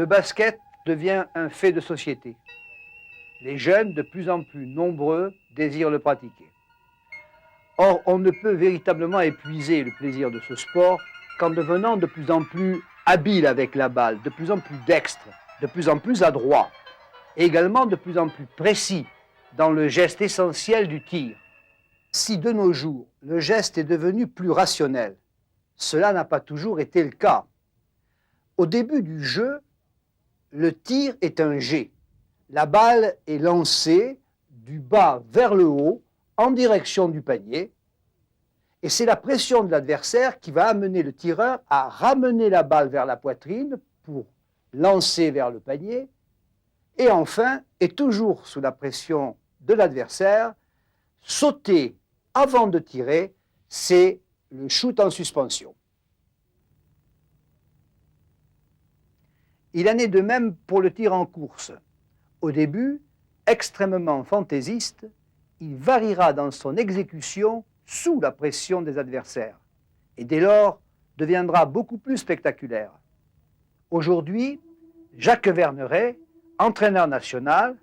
le basket devient un fait de société. Les jeunes, de plus en plus nombreux, désirent le pratiquer. Or, on ne peut véritablement épuiser le plaisir de ce sport qu'en devenant de plus en plus habile avec la balle, de plus en plus dextre, de plus en plus adroit, et également de plus en plus précis dans le geste essentiel du tir. Si de nos jours, le geste est devenu plus rationnel, cela n'a pas toujours été le cas. Au début du jeu, le tir est un jet. La balle est lancée du bas vers le haut en direction du panier et c'est la pression de l'adversaire qui va amener le tireur à ramener la balle vers la poitrine pour lancer vers le panier et enfin, et toujours sous la pression de l'adversaire, sauter avant de tirer, c'est le shoot en suspension. Il en est de même pour le tir en course. Au début, extrêmement fantaisiste, il variera dans son exécution sous la pression des adversaires et dès lors deviendra beaucoup plus spectaculaire. Aujourd'hui, Jacques Verneret, entraîneur national,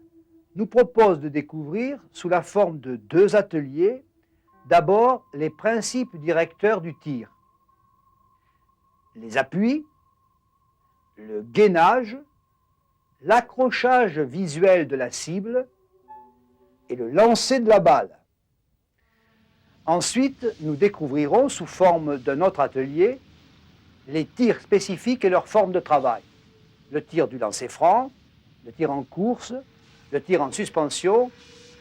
nous propose de découvrir sous la forme de 2 ateliers d'abord les principes directeurs du tir, les appuis, le gainage, l'accrochage visuel de la cible et le lancer de la balle. Ensuite, nous découvrirons sous forme d'un autre atelier les tirs spécifiques et leurs formes de travail. Le tir du lancer franc, le tir en course, le tir en suspension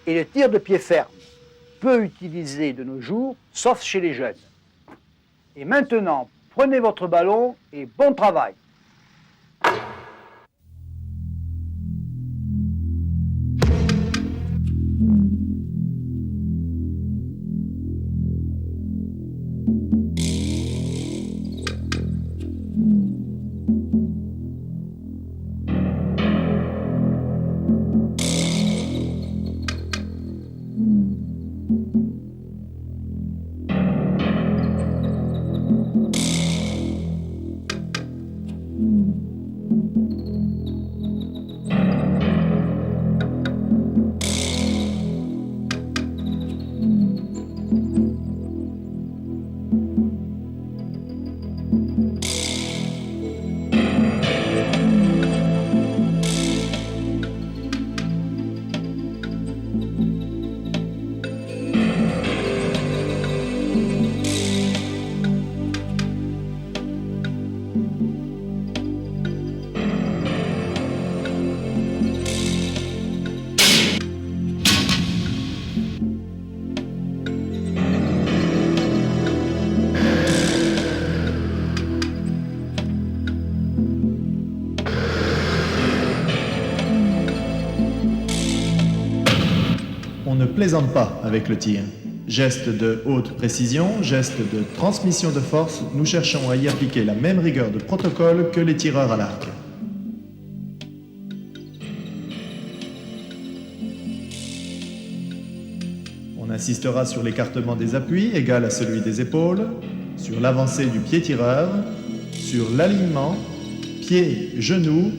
et le tir de pied ferme, peu utilisé de nos jours, sauf chez les jeunes. Et maintenant, prenez votre ballon et bon travail! On ne plaisante pas avec le tir. Geste de haute précision, geste de transmission de force, nous cherchons à y appliquer la même rigueur de protocole que les tireurs à l'arc. On insistera sur l'écartement des appuis égal à celui des épaules, sur l'avancée du pied tireur, sur l'alignement pied-genou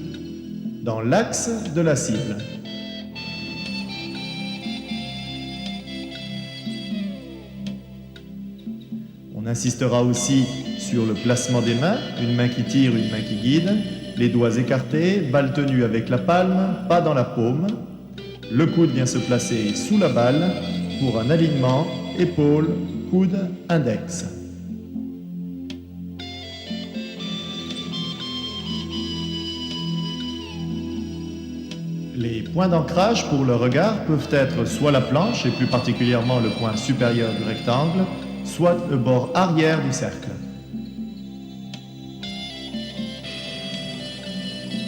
dans l'axe de la cible. On insistera aussi sur le placement des mains, une main qui tire, une main qui guide, les doigts écartés, balle tenue avec la palme, pas dans la paume. Le coude vient se placer sous la balle pour un alignement épaule, coude, index. Les points d'ancrage pour le regard peuvent être soit la planche, et plus particulièrement le point supérieur du rectangle, soit le bord arrière du cercle.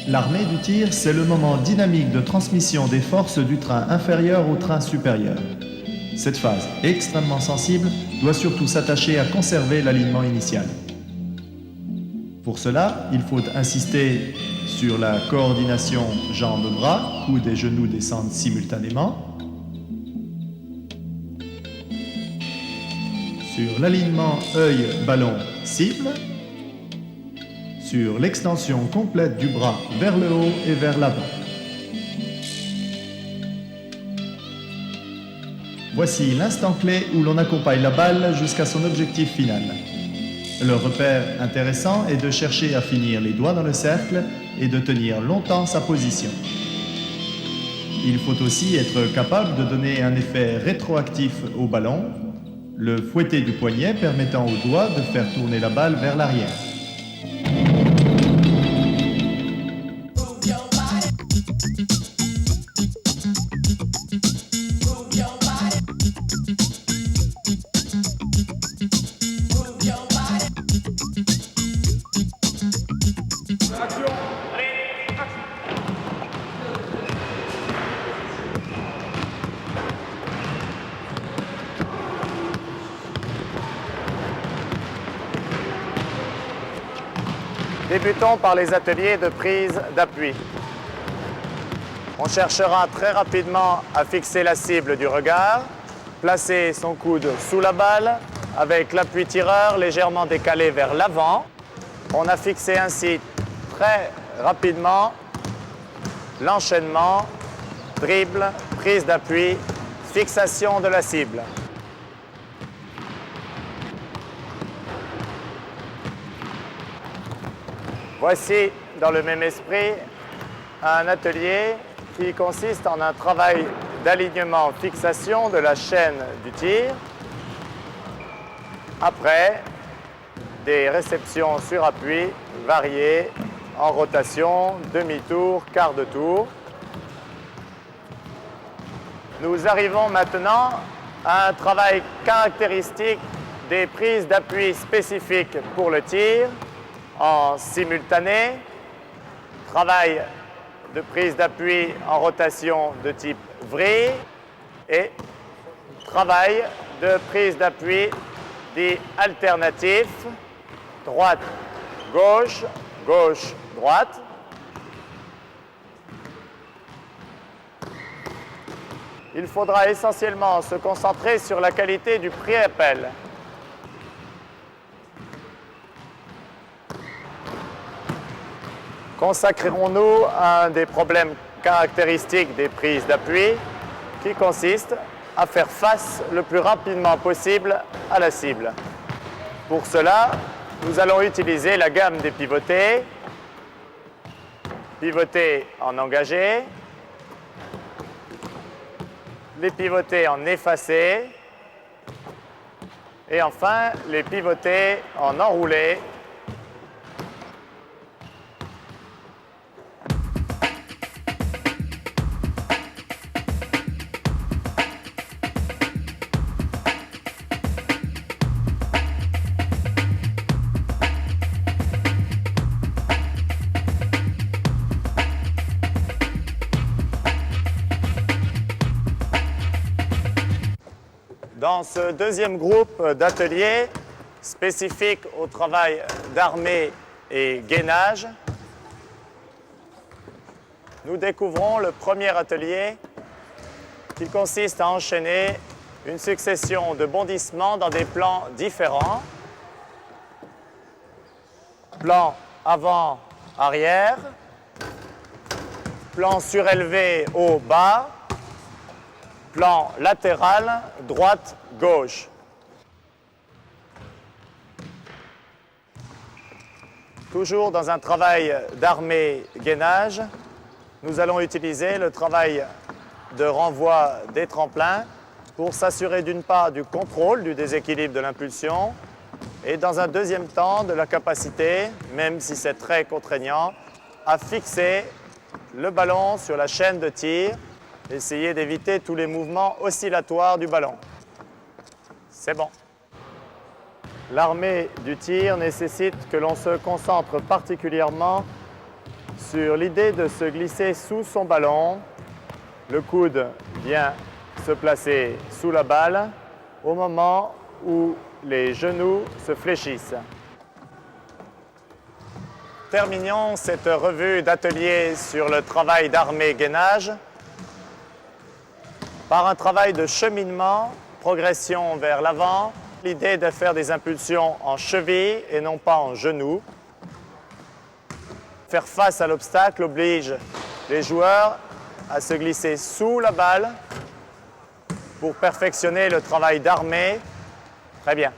L'armée du tir, c'est le moment dynamique de transmission des forces du train inférieur au train supérieur. Cette phase, extrêmement sensible, doit surtout s'attacher à conserver l'alignement initial. Pour cela, il faut insister sur la coordination jambes-bras, coudes et genoux descendent simultanément, sur l'alignement œil-ballon-cible, sur l'extension complète du bras vers le haut et vers l'avant. Voici l'instant clé où l'on accompagne la balle jusqu'à son objectif final. Le repère intéressant est de chercher à finir les doigts dans le cercle et de tenir longtemps sa position. Il faut aussi être capable de donner un effet rétroactif au ballon, le fouetté du poignet permettant aux doigts de faire tourner la balle vers l'arrière. Débutons par les ateliers de prise d'appui. On cherchera très rapidement à fixer la cible du regard, placer son coude sous la balle avec l'appui tireur légèrement décalé vers l'avant. On a fixé ainsi très rapidement l'enchaînement, dribble, prise d'appui, fixation de la cible. Voici, dans le même esprit, un atelier qui consiste en un travail d'alignement-fixation de la chaîne du tir. Après, des réceptions sur appui variées en rotation, demi-tour, quart de tour. Nous arrivons maintenant à un travail caractéristique des prises d'appui spécifiques pour le tir, en simultané, travail de prise d'appui en rotation de type vrille et travail de prise d'appui dit alternatif, droite-gauche, gauche-droite. Il faudra essentiellement se concentrer sur la qualité du pré-appel. Consacrerons-nous à un des problèmes caractéristiques des prises d'appui qui consiste à faire face le plus rapidement possible à la cible. Pour cela, nous allons utiliser la gamme des pivotés, pivotés en engagé, les pivotés en effacé et enfin les pivotés en enroulé. Dans ce deuxième groupe d'ateliers spécifiques au travail d'armée et gainage, nous découvrons le premier atelier qui consiste à enchaîner une succession de bondissements dans des plans différents. Plan avant-arrière, plan surélevé haut-bas, plan latéral, droite-gauche. Toujours dans un travail d'armée-gainage, nous allons utiliser le travail de renvoi des tremplins pour s'assurer d'une part du contrôle du déséquilibre de l'impulsion et dans un deuxième temps de la capacité, même si c'est très contraignant, à fixer le ballon sur la chaîne de tir. Essayez d'éviter tous les mouvements oscillatoires du ballon. C'est bon. L'armée du tir nécessite que l'on se concentre particulièrement sur l'idée de se glisser sous son ballon. Le coude vient se placer sous la balle au moment où les genoux se fléchissent. Terminons cette revue d'atelier sur le travail d'armée-gainage par un travail de cheminement, progression vers l'avant, l'idée de faire des impulsions en cheville et non pas en genou. Faire face à l'obstacle oblige les joueurs à se glisser sous la balle pour perfectionner le travail d'armée. Très bien.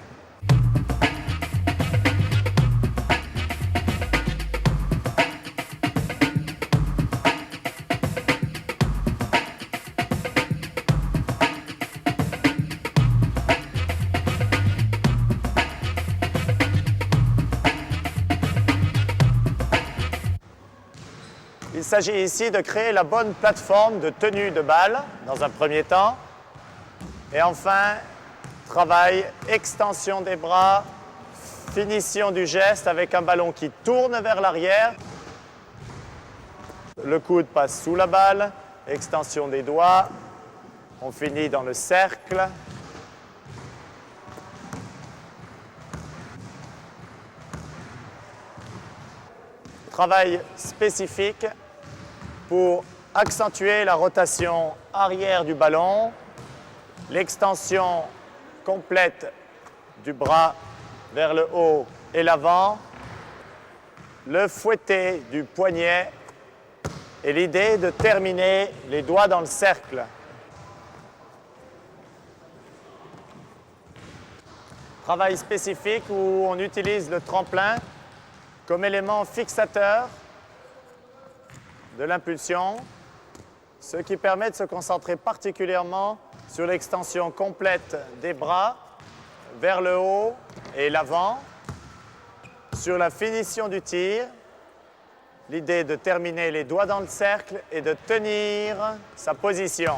Il s'agit ici de créer la bonne plateforme de tenue de balle dans un premier temps. Et enfin, travail, extension des bras, finition du geste avec un ballon qui tourne vers l'arrière. Le coude passe sous la balle, extension des doigts. On finit dans le cercle. Travail spécifique pour accentuer la rotation arrière du ballon, l'extension complète du bras vers le haut et l'avant, le fouetté du poignet et l'idée de terminer les doigts dans le cercle. Travail spécifique où on utilise le tremplin comme élément fixateur de l'impulsion, ce qui permet de se concentrer particulièrement sur l'extension complète des bras vers le haut et l'avant, sur la finition du tir, l'idée de terminer les doigts dans le cercle et de tenir sa position.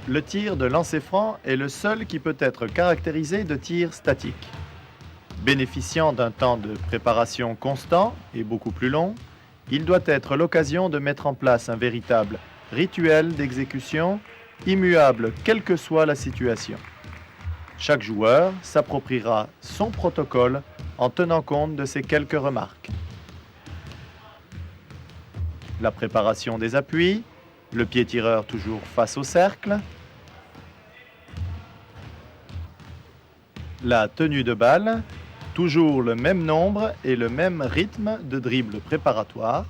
Le tir de lancer franc est le seul qui peut être caractérisé de tir statique. Bénéficiant d'un temps de préparation constant et beaucoup plus long, il doit être l'occasion de mettre en place un véritable rituel d'exécution, immuable quelle que soit la situation. Chaque joueur s'appropriera son protocole en tenant compte de ces quelques remarques. La préparation des appuis, le pied tireur toujours face au cercle, la tenue de balle, toujours le même nombre et le même rythme de dribble préparatoire,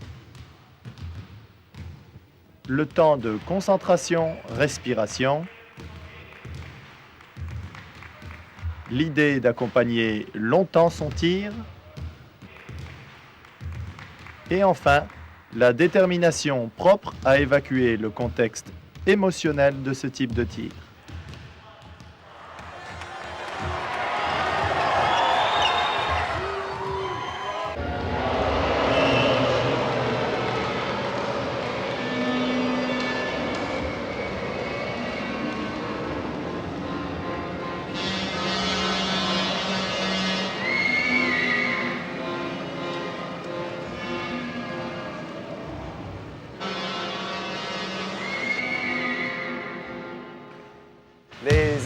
le temps de concentration, respiration, l'idée d'accompagner longtemps son tir, et enfin, la détermination propre à évacuer le contexte émotionnel de ce type de tir.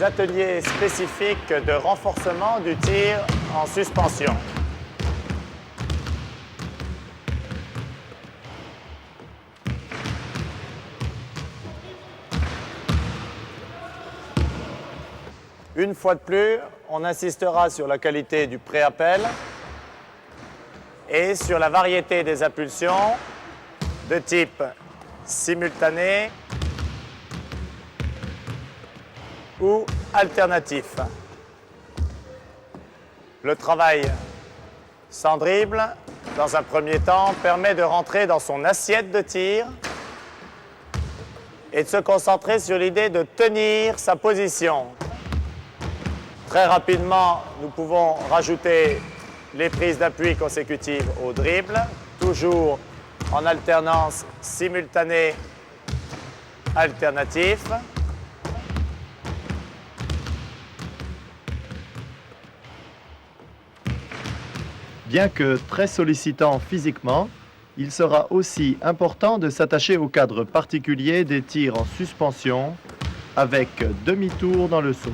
les ateliers spécifiques de renforcement du tir en suspension. Une fois de plus, on insistera sur la qualité du préappel et sur la variété des impulsions de type simultané ou alternatif. Le travail sans dribble, dans un premier temps, permet de rentrer dans son assiette de tir et de se concentrer sur l'idée de tenir sa position. Très rapidement, nous pouvons rajouter les prises d'appui consécutives au dribble, toujours en alternance simultanée alternatif. Bien que très sollicitant physiquement, il sera aussi important de s'attacher au cadre particulier des tirs en suspension avec demi-tour dans le saut.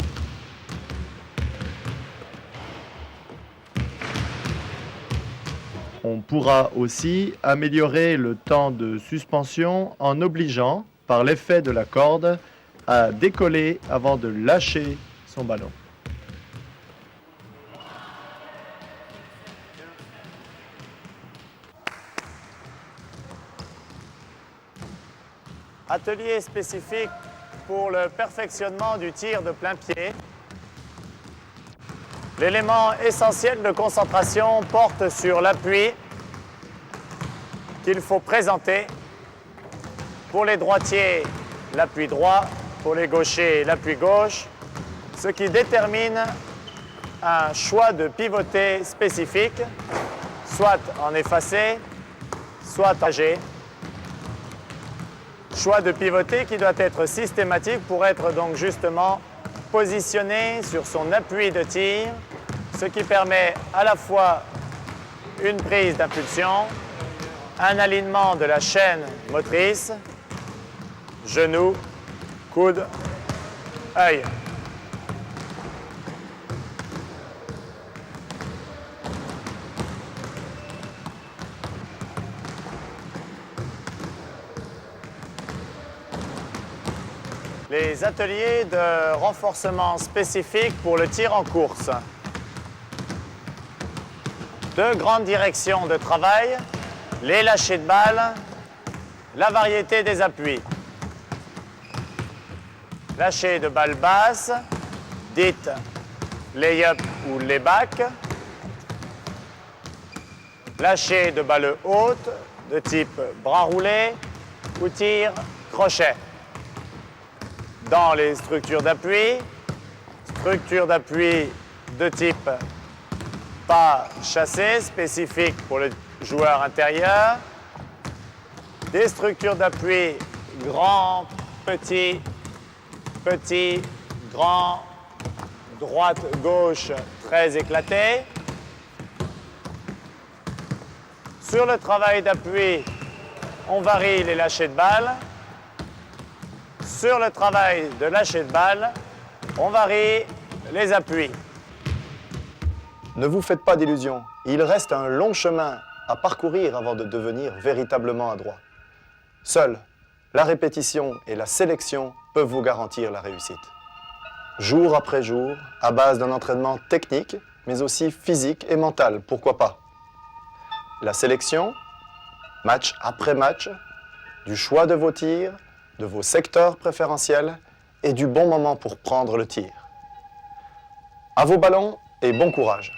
On pourra aussi améliorer le temps de suspension en obligeant, par l'effet de la corde, à décoller avant de lâcher son ballon. Atelier spécifique pour le perfectionnement du tir de plein pied. L'élément essentiel de concentration porte sur l'appui qu'il faut présenter. Pour les droitiers, l'appui droit, pour les gauchers, l'appui gauche, ce qui détermine un choix de pivoté spécifique, soit en effacé, soit âgé. Choix de pivoté qui doit être systématique pour être donc justement positionné sur son appui de tir, ce qui permet à la fois une prise d'impulsion, un alignement de la chaîne motrice, genou, coude, œil. Les ateliers de renforcement spécifiques pour le tir en course. Deux grandes directions de travail, les lâchers de balles, la variété des appuis. Lâcher de balles basses, dites lay-up ou lay-back. Lâcher de balles hautes, de type bras roulé ou tir crochet. Dans les structures d'appui de type pas chassé, spécifique pour le joueur intérieur, des structures d'appui grand, petit, petit, grand, droite, gauche, très éclatées. Sur le travail d'appui, on varie les lâchers de balles. Sur le travail de lâcher de balle, on varie les appuis. Ne vous faites pas d'illusions, il reste un long chemin à parcourir avant de devenir véritablement adroit. Seule la répétition et la sélection peuvent vous garantir la réussite. Jour après jour, à base d'un entraînement technique, mais aussi physique et mental, pourquoi pas. La sélection, match après match, du choix de vos tirs, de vos secteurs préférentiels et du bon moment pour prendre le tir. À vos ballons et bon courage.